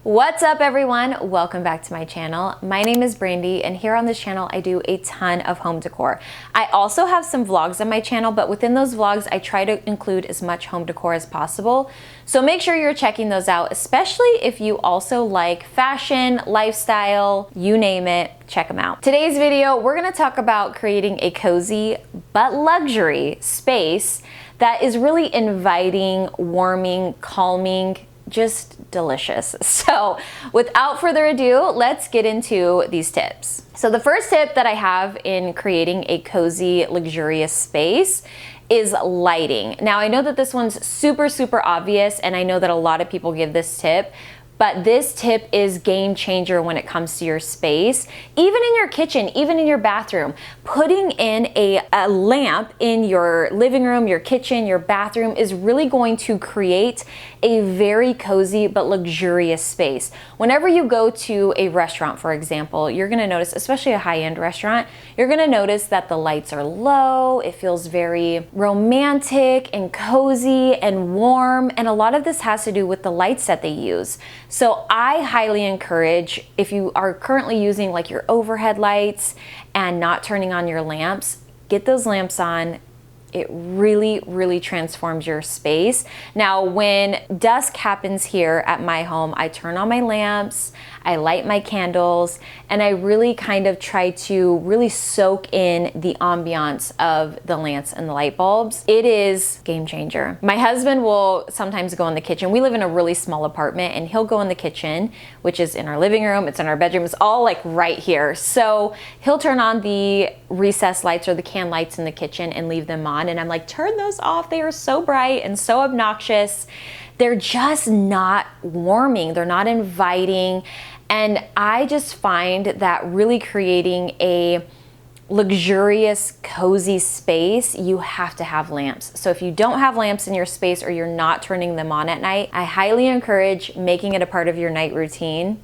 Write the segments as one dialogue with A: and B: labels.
A: What's up everyone? Welcome back to my channel. My name is Brandy and here on this channel I do a ton of home decor. I also have some vlogs on my channel, but within those vlogs I try to include as much home decor as possible. So make sure you're checking those out, especially if you also like fashion, lifestyle, you name it, check them out. Today's video, we're gonna talk about creating a cozy but luxury space that is really inviting, warming, calming, just delicious. So without further ado, let's get into these tips. So the first tip that I have in creating a cozy, luxurious space is lighting. Now I know that this one's super obvious and I know that a lot of people give this tip, but this tip is game changer when it comes to your space. Even in your kitchen, even in your bathroom, putting in a lamp in your living room, your kitchen, your bathroom is really going to create a very cozy but luxurious space. Whenever you go to a restaurant, for example, you're gonna notice, especially a high-end restaurant, you're gonna notice that the lights are low, it feels very romantic and cozy and warm, and a lot of this has to do with the lights that they use. So I highly encourage, if you are currently using like your overhead lights and not turning on your lamps, get those lamps on. It really transforms your space. Now, when dusk happens here at my home, I turn on my lamps, I light my candles, and I really kind of try to really soak in the ambiance of the lamps and the light bulbs. It is game changer. My husband will sometimes go in the kitchen. We live in a really small apartment and he'll go in the kitchen, which is in our living room, it's in our bedroom, it's all like right here. So he'll turn on the recessed lights or the can lights in the kitchen and leave them on. And I'm like, turn those off. They are so bright and so obnoxious. They're just not warming. They're not inviting. And I just find that really creating a luxurious, cozy space, you have to have lamps. So if you don't have lamps in your space or you're not turning them on at night, I highly encourage making it a part of your night routine.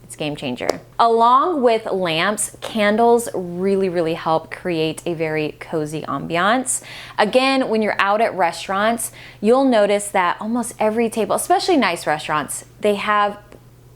A: It's game changer. Along with lamps, candles really help create a very cozy ambiance. Again, when you're out at restaurants, you'll notice that almost every table, especially nice restaurants, they have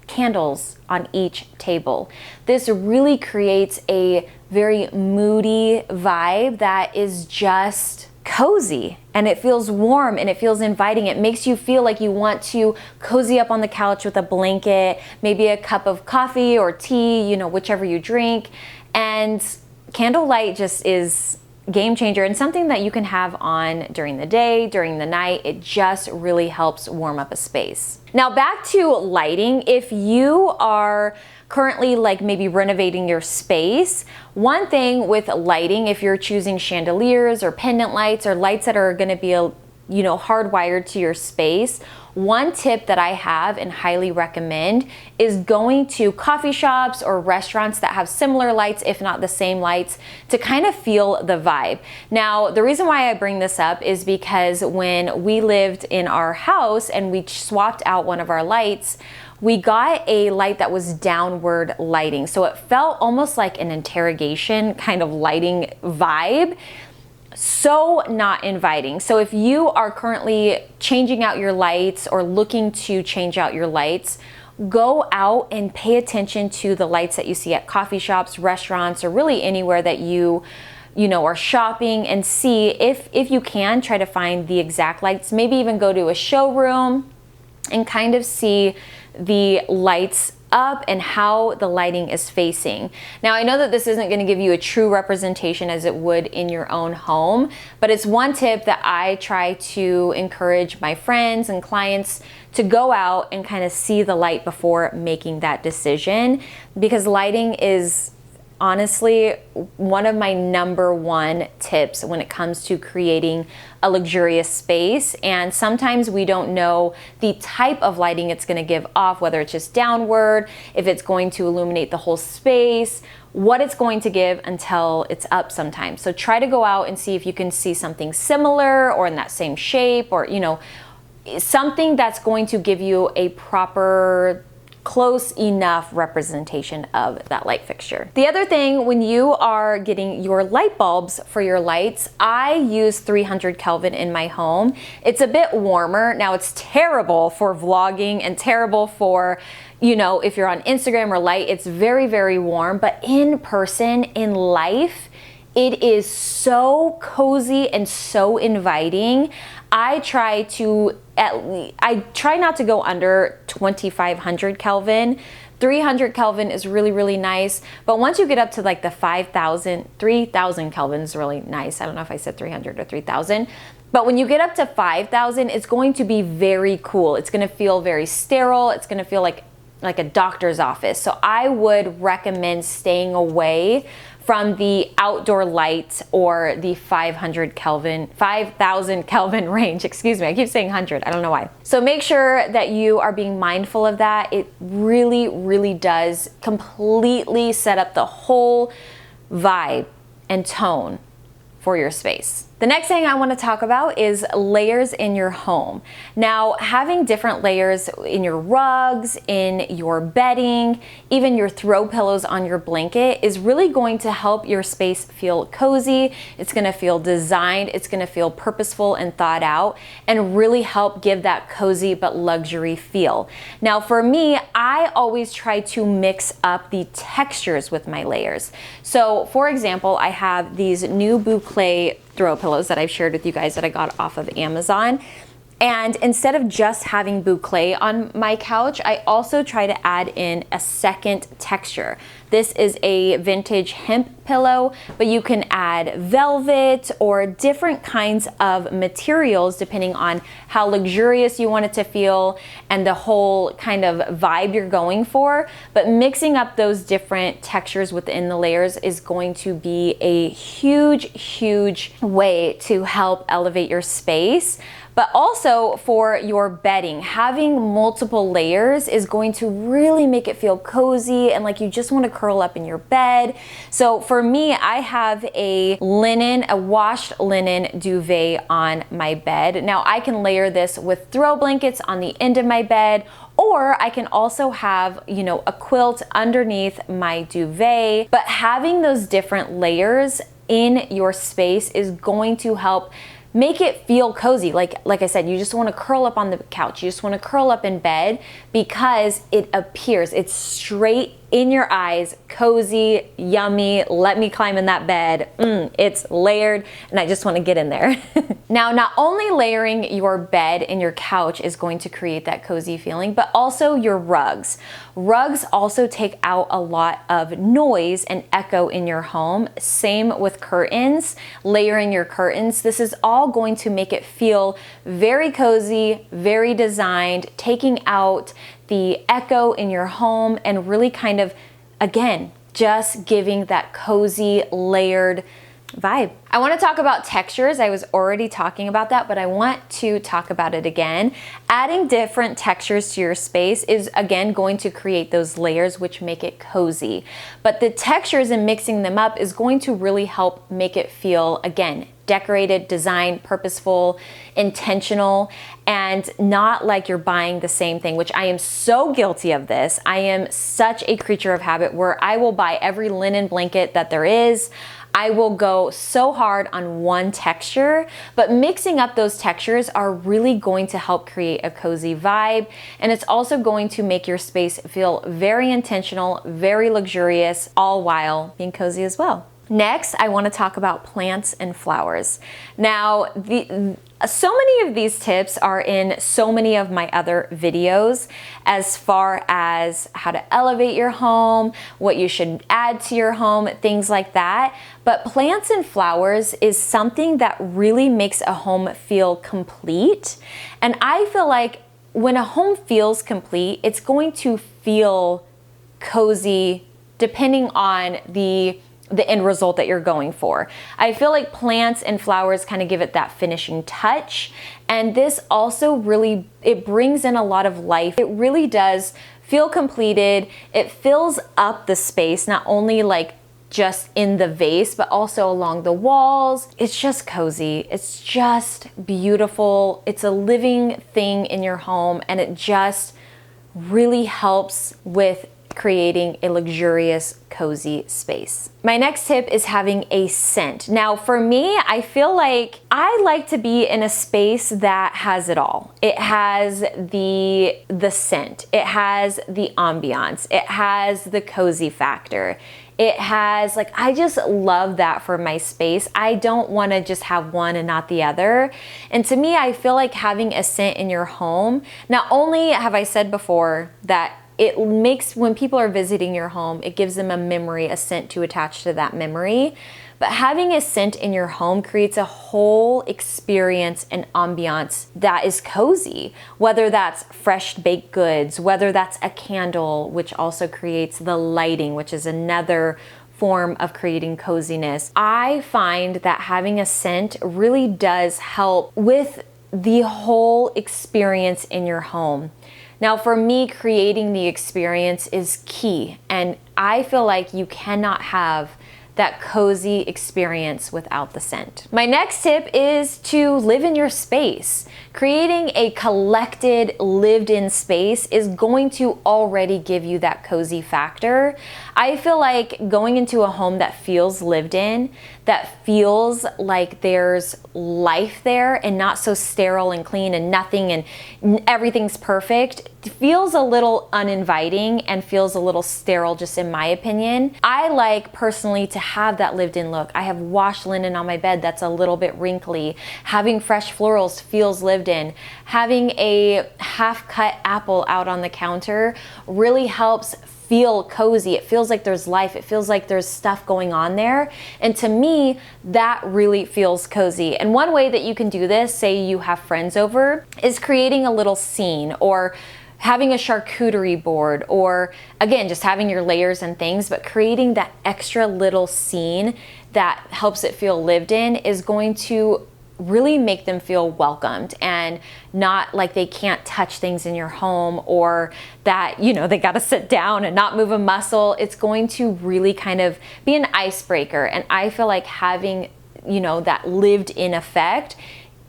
A: candles on each table. This really creates a very moody vibe that is just cozy, and it feels warm and it feels inviting. It makes you feel like you want to cozy up on the couch with a blanket, maybe a cup of coffee or tea, you know, whichever you drink. And candlelight just is game changer and something that you can have on during the day, during the night. It just really helps warm up a space. Now back to lighting. If you are currently like maybe renovating your space, one thing with lighting, if you're choosing chandeliers or pendant lights or lights that are going to be, you know, hardwired to your space, one tip that I have and highly recommend is going to coffee shops or restaurants that have similar lights, if not the same lights, to kind of feel the vibe. Now, the reason why I bring this up is because when we lived in our house and we swapped out one of our lights, we got a light that was downward lighting. So it felt almost like an interrogation kind of lighting vibe. So not inviting. So if you are currently changing out your lights or looking to change out your lights, go out and pay attention to the lights that you see at coffee shops, restaurants, or really anywhere that you know, are shopping, and see if you can try to find the exact lights. Maybe even go to a showroom and kind of see the lights up and how the lighting is facing. Now I know that this isn't going to give you a true representation as it would in your own home, but it's one tip that I try to encourage my friends and clients to go out and kind of see the light before making that decision, because lighting is honestly one of my #1 tips when it comes to creating a luxurious space. And sometimes we don't know the type of lighting it's going to give off, whether it's just downward, if it's going to illuminate the whole space, what it's going to give until it's up sometimes. So try to go out and see if you can see something similar or in that same shape, or, you know, something that's going to give you a proper close enough representation of that light fixture. The other thing, when you are getting your light bulbs for your lights, I use 300 Kelvin in my home. It's a bit warmer. Now it's terrible for vlogging and terrible for, you know, if you're on Instagram or light, it's very, very warm, but in person, in life, it is so cozy and so inviting. I try not to go under 2500 Kelvin. 300 Kelvin is really, really nice. But once you get up to like the 3000 Kelvin is really nice. I don't know if I said 300 or 3000. But when you get up to 5000, it's going to be very cool. It's going to feel very sterile. It's going to feel like a doctor's office. So I would recommend staying away from the outdoor lights or the 5000 Kelvin range. Excuse me, I keep saying 100, I don't know why. So make sure that you are being mindful of that. It really, really does completely set up the whole vibe and tone for your space. The next thing I want to talk about is layers in your home. Now, having different layers in your rugs, in your bedding, even your throw pillows on your blanket is really going to help your space feel cozy. It's going to feel designed. It's going to feel purposeful and thought out and really help give that cozy but luxury feel. Now, for me, I always try to mix up the textures with my layers. So, for example, I have these new boucle throw pillows that I've shared with you guys that I got off of Amazon. And instead of just having boucle on my couch, I also try to add in a second texture. This is a vintage hemp pillow, but you can add velvet or different kinds of materials depending on how luxurious you want it to feel and the whole kind of vibe you're going for. But mixing up those different textures within the layers is going to be a huge, huge way to help elevate your space. But also for your bedding, having multiple layers is going to really make it feel cozy and like you just want to curl up in your bed. So for me, I have a washed linen duvet on my bed. Now I can layer this with throw blankets on the end of my bed, or I can also have, you know, a quilt underneath my duvet. But having those different layers in your space is going to help make it feel cozy. Like I said, you just want to curl up on the couch. You just want to curl up in bed because it appears, it's straight in your eyes, cozy, yummy, let me climb in that bed. It's layered and I just want to get in there. Now, not only layering your bed and your couch is going to create that cozy feeling, but also your rugs. Rugs also take out a lot of noise and echo in your home. Same with curtains, layering your curtains. This is all going to make it feel very cozy, very designed, taking out the echo in your home and really kind of, again, just giving that cozy, layered vibe. I want to talk about textures. I was already talking about that, but I want to talk about it again. Adding different textures to your space is again going to create those layers which make it cozy. But the textures and mixing them up is going to really help make it feel, again, decorated, designed, purposeful, intentional, and not like you're buying the same thing, which I am so guilty of this. I am such a creature of habit where I will buy every linen blanket that there is. I will go so hard on one texture, but mixing up those textures are really going to help create a cozy vibe. And it's also going to make your space feel very intentional, very luxurious, all while being cozy as well. Next, I want to talk about plants and flowers. Now, so many of these tips are in so many of my other videos as far as how to elevate your home, what you should add to your home, things like that. But plants and flowers is something that really makes a home feel complete. And I feel like when a home feels complete, it's going to feel cozy depending on the end result that you're going for. I feel like plants and flowers kind of give it that finishing touch. And this also really, it brings in a lot of life. It really does feel completed. It fills up the space, not only like just in the vase, but also along the walls. It's just cozy. It's just beautiful. It's a living thing in your home and it just really helps with creating a luxurious, cozy space. My next tip is having a scent. Now, for me, I feel like I like to be in a space that has it all. It has the scent, it has the ambiance, it has the cozy factor. It has, like, I just love that for my space. I don't want to just have one and not the other. And to me, I feel like having a scent in your home, not only have I said before that it makes, when people are visiting your home, it gives them a memory, a scent to attach to that memory. But having a scent in your home creates a whole experience and ambiance that is cozy, whether that's fresh baked goods, whether that's a candle, which also creates the lighting, which is another form of creating coziness. I find that having a scent really does help with the whole experience in your home. Now, for me, creating the experience is key, and I feel like you cannot have that cozy experience without the scent. My next tip is to live in your space. Creating a collected, lived-in space is going to already give you that cozy factor. I feel like going into a home that feels lived in, that feels like there's life there and not so sterile and clean and nothing and everything's perfect, feels a little uninviting and feels a little sterile, just in my opinion. I like personally to have that lived in look. I have washed linen on my bed that's a little bit wrinkly. Having fresh florals feels lived in. Having a half cut apple out on the counter really helps feel cozy. It feels like there's life. It feels like there's stuff going on there. And to me, that really feels cozy. And one way that you can do this, say you have friends over, is creating a little scene, or having a charcuterie board, or again, just having your layers and things, but creating that extra little scene that helps it feel lived in is going to really make them feel welcomed and not like they can't touch things in your home, or that, you know, they got to sit down and not move a muscle. It's going to really kind of be an icebreaker. And I feel like having, you know, that lived in effect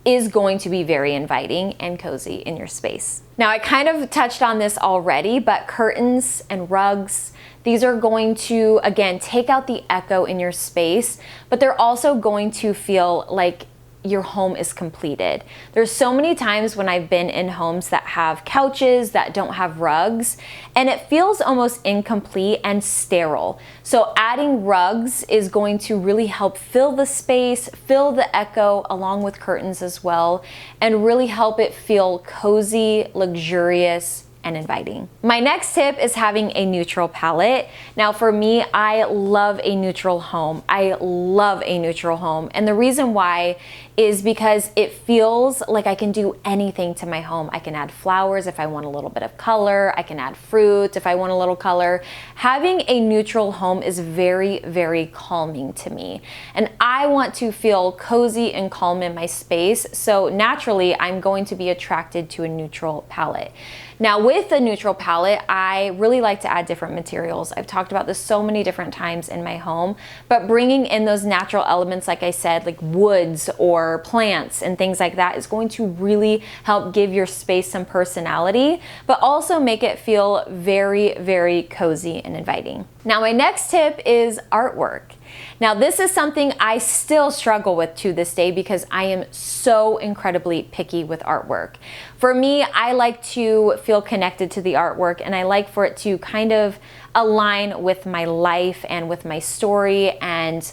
A: is going to be very inviting and cozy in your space. Now, I kind of touched on this already, but curtains and rugs, these are going to, again, take out the echo in your space, but they're also going to feel like your home is completed. There's so many times when I've been in homes that have couches that don't have rugs, and it feels almost incomplete and sterile. So adding rugs is going to really help fill the space, fill the echo, along with curtains as well, and really help it feel cozy, luxurious, and inviting. My next tip is having a neutral palette. Now, for me, I love a neutral home. I love a neutral home. And the reason why is because it feels like I can do anything to my home. I can add flowers if I want a little bit of color. I can add fruit if I want a little color. Having a neutral home is very, very calming to me. And I want to feel cozy and calm in my space. So naturally, I'm going to be attracted to a neutral palette. Now, with the neutral palette, I really like to add different materials. I've talked about this so many different times in my home, but bringing in those natural elements, like I said, like woods or plants and things like that, is going to really help give your space some personality, but also make it feel very, very cozy and inviting. Now, my next tip is artwork. Now, this is something I still struggle with to this day because I am so incredibly picky with artwork. For me, I like to feel connected to the artwork, and I like for it to kind of align with my life and with my story, and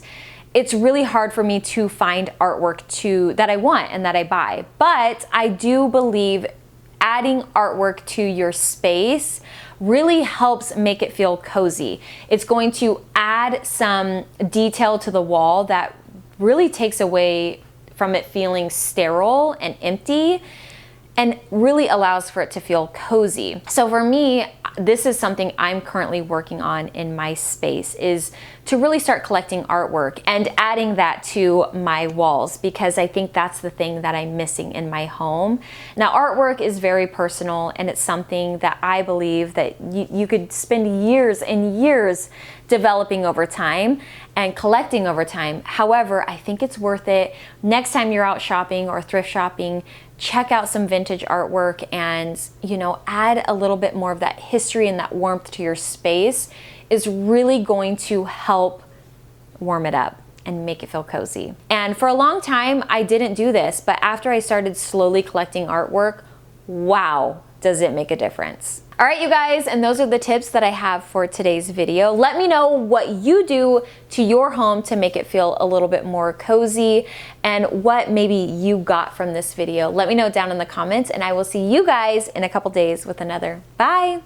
A: it's really hard for me to find artwork that I want and that I buy. But I do believe adding artwork to your space really helps make it feel cozy. It's going to add some detail to the wall that really takes away from it feeling sterile and empty, and really allows for it to feel cozy. So for me, this is something I'm currently working on in my space, is to really start collecting artwork and adding that to my walls, because I think that's the thing that I'm missing in my home. Now, artwork is very personal, and it's something that I believe that you could spend years and years developing over time and collecting over time. However, I think it's worth it. Next time you're out shopping or thrift shopping, check out some vintage artwork and, you know, add a little bit more of that history and that warmth to your space is really going to help warm it up and make it feel cozy. And for a long time, I didn't do this, but after I started slowly collecting artwork, wow, does it make a difference. All right, you guys, and those are the tips that I have for today's video. Let me know what you do to your home to make it feel a little bit more cozy and what maybe you got from this video. Let me know down in the comments, and I will see you guys in a couple days with another. Bye.